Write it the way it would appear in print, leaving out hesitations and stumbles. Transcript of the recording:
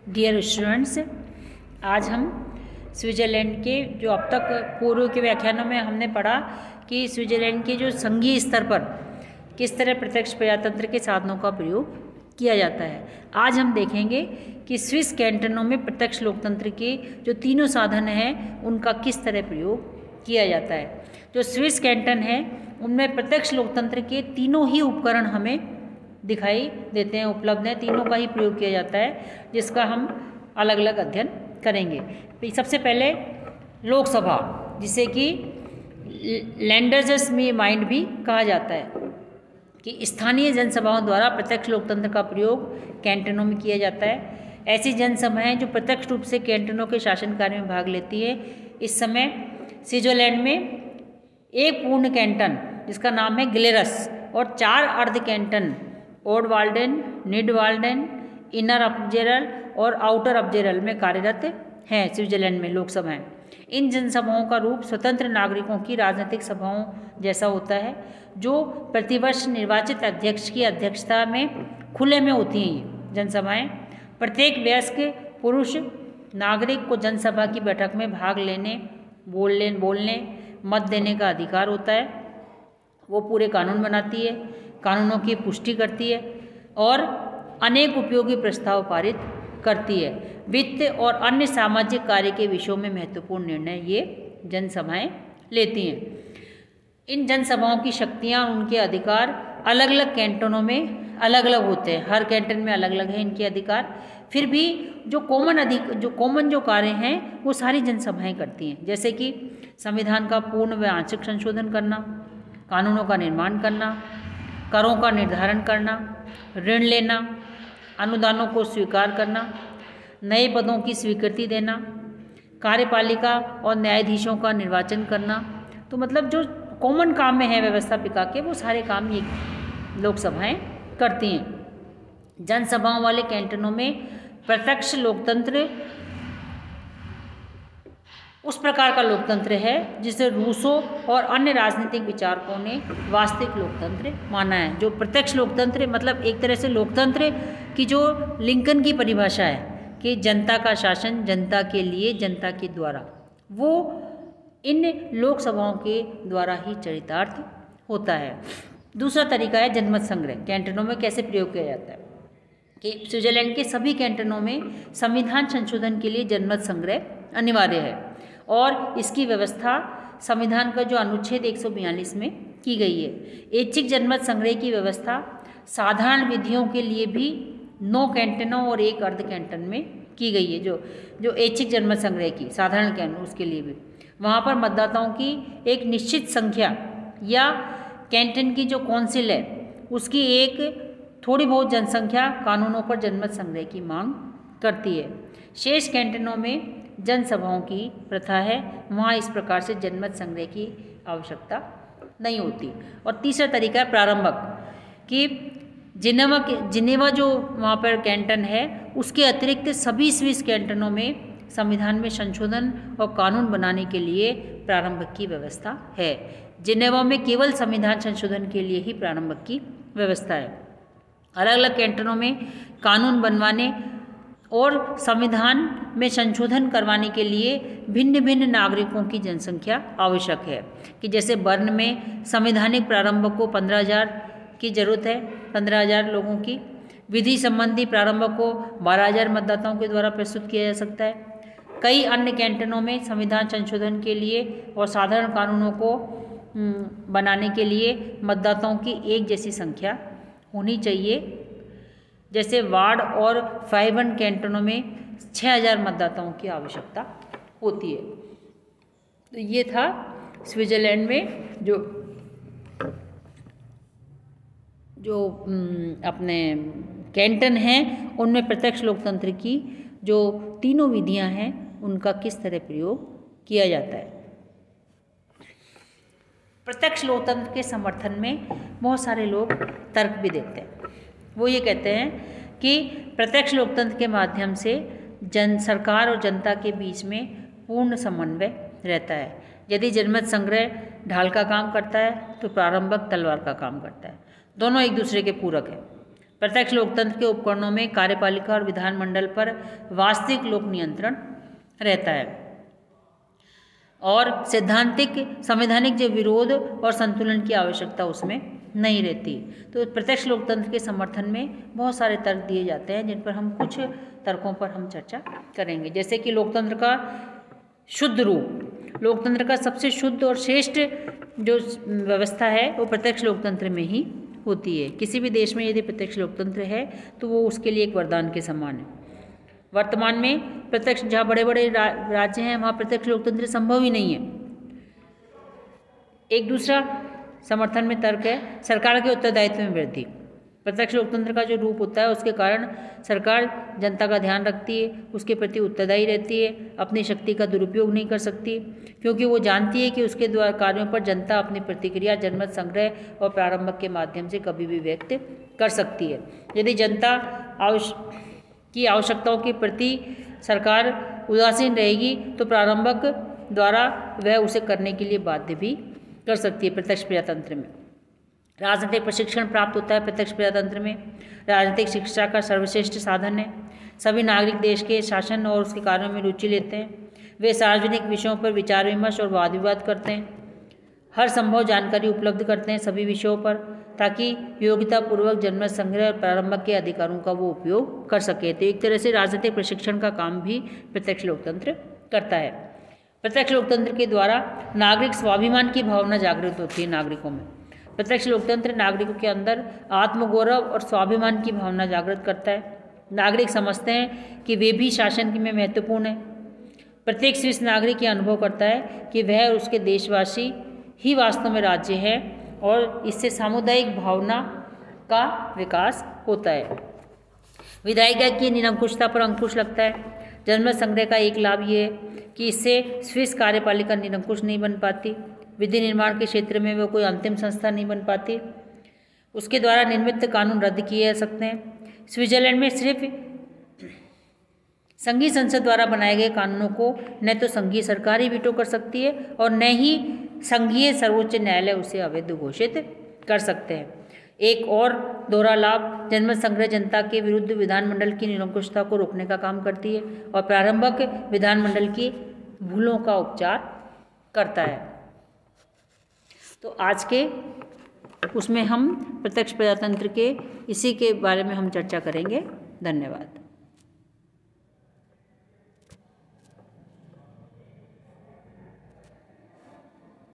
Dear students, आज हम Switzerland के जो अब तक पूर्व के व्याख्यानों में हमने पढ़ा कि स्विट्ज़रलैंड के जो संघीय स्तर पर किस तरह प्रत्यक्ष प्रजातंत्र के साधनों का प्रयोग किया जाता है। आज हम देखेंगे कि स्विस कैंटनों में प्रत्यक्ष लोकतंत्र के जो तीनों साधन हैं उनका किस तरह प्रयोग किया जाता है। जो स्विस कैंटन है उनमें प्रत्यक्ष लोकतंत्र के तीनों ही उपकरण हमें दिखाई देते हैं, उपलब्ध हैं, तीनों का ही प्रयोग किया जाता है, जिसका हम अलग अलग अध्ययन करेंगे। सबसे पहले लोकसभा, जिसे कि लैंडर्स में माइंड भी कहा जाता है, कि स्थानीय जनसभाओं द्वारा प्रत्यक्ष लोकतंत्र का प्रयोग कैंटनों में किया जाता है। ऐसी जनसभाएं जो प्रत्यक्ष रूप से कैंटनों के शासन कार्य में भाग लेती है। इस समय स्विट्ज़रलैंड में एक पूर्ण कैंटन जिसका नाम है गिलेरस और 4 अर्ध कैंटन ओडवाल्डेन, निडवाल्डेन, इनर अपजेरल और आउटर अपजेरल में कार्यरत हैं स्विट्ज़रलैंड में लोकसभाएं। इन जनसभाओं का रूप स्वतंत्र नागरिकों की राजनीतिक सभाओं जैसा होता है, जो प्रतिवर्ष निर्वाचित अध्यक्ष की अध्यक्षता में खुले में होती हैं। ये जनसभाएं प्रत्येक वयस्क पुरुष नागरिक को जनसभा की बैठक में भाग लेने, बोलने, मत देने का अधिकार होता है। वो पूरे कानून बनाती है, कानूनों की पुष्टि करती है और अनेक उपयोगी प्रस्ताव पारित करती है। वित्त और अन्य सामाजिक कार्य के विषयों में महत्वपूर्ण निर्णय ये जनसभाएं लेती हैं। इन जनसभाओं की शक्तियां और उनके अधिकार अलग अलग कैंटनों में अलग अलग होते हैं। हर कैंटन में अलग अलग हैं इनके अधिकार। फिर भी जो कॉमन जो कार्य हैं वो सारी जनसभाएं करती हैं, जैसे कि संविधान का पूर्ण व आंशिक संशोधन करना, कानूनों का निर्माण करना, करों का निर्धारण करना, ऋण लेना, अनुदानों को स्वीकार करना, नए पदों की स्वीकृति देना, कार्यपालिका और न्यायाधीशों का निर्वाचन करना। तो मतलब जो कॉमन काम में है व्यवस्थापिका के, वो सारे काम ये लोकसभाएं करती हैं। जनसभाओं वाले कैंटनों में प्रत्यक्ष लोकतंत्र उस प्रकार का लोकतंत्र है जिसे रूसो और अन्य राजनीतिक विचारकों ने वास्तविक लोकतंत्र माना है। जो प्रत्यक्ष लोकतंत्र मतलब एक तरह से लोकतंत्र की जो लिंकन की परिभाषा है कि जनता का शासन जनता के लिए, जनता के द्वारा, वो इन लोकसभाओं के द्वारा ही चरितार्थ होता है। दूसरा तरीका है जनमत संग्रह। कैंटनों में कैसे प्रयोग किया जाता है कि स्विट्ज़रलैंड के सभी कैंटनों में संविधान संशोधन के लिए जनमत संग्रह अनिवार्य है और इसकी व्यवस्था संविधान का जो अनुच्छेद 142 में की गई है। ऐच्छिक जनमत संग्रह की व्यवस्था साधारण विधियों के लिए भी 9 कैंटनों और 1 अर्ध कैंटन में की गई है। जो ऐच्छिक जनमत संग्रह की साधारण कैंटन, उसके लिए भी वहाँ पर मतदाताओं की एक निश्चित संख्या या कैंटन की जो कौंसिल है उसकी एक थोड़ी बहुत जनसंख्या कानूनों पर जनमत संग्रह की मांग करती है। शेष कैंटनों में जनसभाओं की प्रथा है, वहाँ इस प्रकार से जनमत संग्रह की आवश्यकता नहीं होती। और तीसरा तरीका है प्रारंभक, कि जिनेवा जो वहाँ पर कैंटन है उसके अतिरिक्त सभी स्विस कैंटनों में संविधान में संशोधन और कानून बनाने के लिए प्रारंभक की व्यवस्था है। जिनेवा में केवल संविधान संशोधन के लिए ही प्रारंभक की व्यवस्था है। अलग अलग कैंटनों में कानून बनवाने और संविधान में संशोधन करवाने के लिए भिन्न भिन्न नागरिकों की जनसंख्या आवश्यक है। कि जैसे बर्न में संवैधानिक प्रारंभक को 15,000 की जरूरत है, 15,000 लोगों की। विधि संबंधी प्रारंभक को 12,000 मतदाताओं के द्वारा प्रस्तुत किया जा सकता है। कई अन्य कैंटनों में संविधान संशोधन के लिए और साधारण कानूनों को बनाने के लिए मतदाताओं की एक जैसी संख्या होनी चाहिए। जैसे वार्ड और फाइवन कैंटनों में 6,000 मतदाताओं की आवश्यकता होती है। तो ये था स्विट्ज़रलैंड में जो अपने कैंटन हैं उनमें प्रत्यक्ष लोकतंत्र की जो तीनों विधियां हैं उनका किस तरह प्रयोग किया जाता है। प्रत्यक्ष लोकतंत्र के समर्थन में बहुत सारे लोग तर्क भी देते हैं। वो ये कहते हैं कि प्रत्यक्ष लोकतंत्र के माध्यम से सरकार और जनता के बीच में पूर्ण समन्वय रहता है। यदि जनमत संग्रह ढाल का काम करता है तो प्रारंभक तलवार का काम करता है। दोनों एक दूसरे के पूरक हैं। प्रत्यक्ष लोकतंत्र के उपकरणों में कार्यपालिका और विधानमंडल पर वास्तविक लोक नियंत्रण रहता है और सैद्धांतिक संवैधानिक जो विरोध और संतुलन की आवश्यकता उसमें नहीं रहती। तो प्रत्यक्ष लोकतंत्र के समर्थन में बहुत सारे तर्क दिए जाते हैं, जिन पर हम कुछ तर्कों पर हम चर्चा करेंगे। जैसे कि लोकतंत्र का शुद्ध रूप, लोकतंत्र का सबसे शुद्ध और श्रेष्ठ जो व्यवस्था है वो प्रत्यक्ष लोकतंत्र में ही होती है। किसी भी देश में यदि प्रत्यक्ष लोकतंत्र है तो वो उसके लिए एक वरदान के समान है। वर्तमान में प्रत्यक्ष, जहाँ बड़े बड़े राज्य हैं वहाँ प्रत्यक्ष लोकतंत्र संभव ही नहीं है। एक दूसरा समर्थन में तर्क है सरकार के उत्तरदायित्व में वृद्धि। प्रत्यक्ष लोकतंत्र का जो रूप होता है उसके कारण सरकार जनता का ध्यान रखती है, उसके प्रति उत्तरदायी रहती है, अपनी शक्ति का दुरुपयोग नहीं कर सकती, क्योंकि वो जानती है कि उसके द्वारा कार्यों पर जनता अपनी प्रतिक्रिया जनमत संग्रह और प्रारंभक के माध्यम से कभी भी व्यक्त कर सकती है। यदि जनता की आवश्यकताओं के प्रति सरकार उदासीन रहेगी तो प्रारंभक द्वारा वह उसे करने के लिए बाध्य भी कर सकती है। प्रत्यक्ष प्रजातंत्र में राजनीतिक प्रशिक्षण प्राप्त होता है। प्रत्यक्ष प्रजातंत्र में राजनीतिक शिक्षा का सर्वश्रेष्ठ साधन है। सभी नागरिक देश के शासन और उसके कार्यों में रुचि लेते हैं। वे सार्वजनिक विषयों पर विचार विमर्श और वाद विवाद करते हैं, हर संभव जानकारी उपलब्ध करते हैं सभी विषयों पर, ताकि योग्यतापूर्वक जनमत संग्रह और प्रारंभक के अधिकारों का वो उपयोग कर सके। तो एक तरह से राजनीतिक प्रशिक्षण का काम भी प्रत्यक्ष लोकतंत्र करता है। प्रत्यक्ष लोकतंत्र के द्वारा नागरिक स्वाभिमान की भावना जागृत होती है नागरिकों में। प्रत्यक्ष लोकतंत्र नागरिकों के अंदर आत्मगौरव और स्वाभिमान की भावना जागृत करता है। नागरिक समझते हैं कि वे भी शासन में महत्वपूर्ण है। प्रत्येक स्विस नागरिक यह अनुभव करता है कि वह और उसके देशवासी ही वास्तव में राज्य है और इससे सामुदायिक भावना का विकास होता है। विधायिका की निरंकुशता पर अंकुश लगता है। जनमत संग्रह का एक लाभ ये है कि इससे स्विस कार्यपालिका निरंकुश नहीं बन पाती। विधि निर्माण के क्षेत्र में वह कोई अंतिम संस्था नहीं बन पाती। उसके द्वारा निर्मित कानून रद्द किए जा सकते हैं। स्विट्जरलैंड में सिर्फ संघीय संसद द्वारा बनाए गए कानूनों को न तो संघीय सरकार ही वीटो कर सकती है और न ही संघीय सर्वोच्च न्यायालय उसे अवैध घोषित कर सकते हैं। एक और दोहरा लाभ, जनमत संग्रह जनता के विरुद्ध विधानमंडल की निरंकुशता को रोकने का काम करती है और प्रारंभक विधानमंडल की भूलों का उपचार करता है। तो आज के उसमें हम प्रत्यक्ष प्रजातंत्र के इसी के बारे में हम चर्चा करेंगे। धन्यवाद।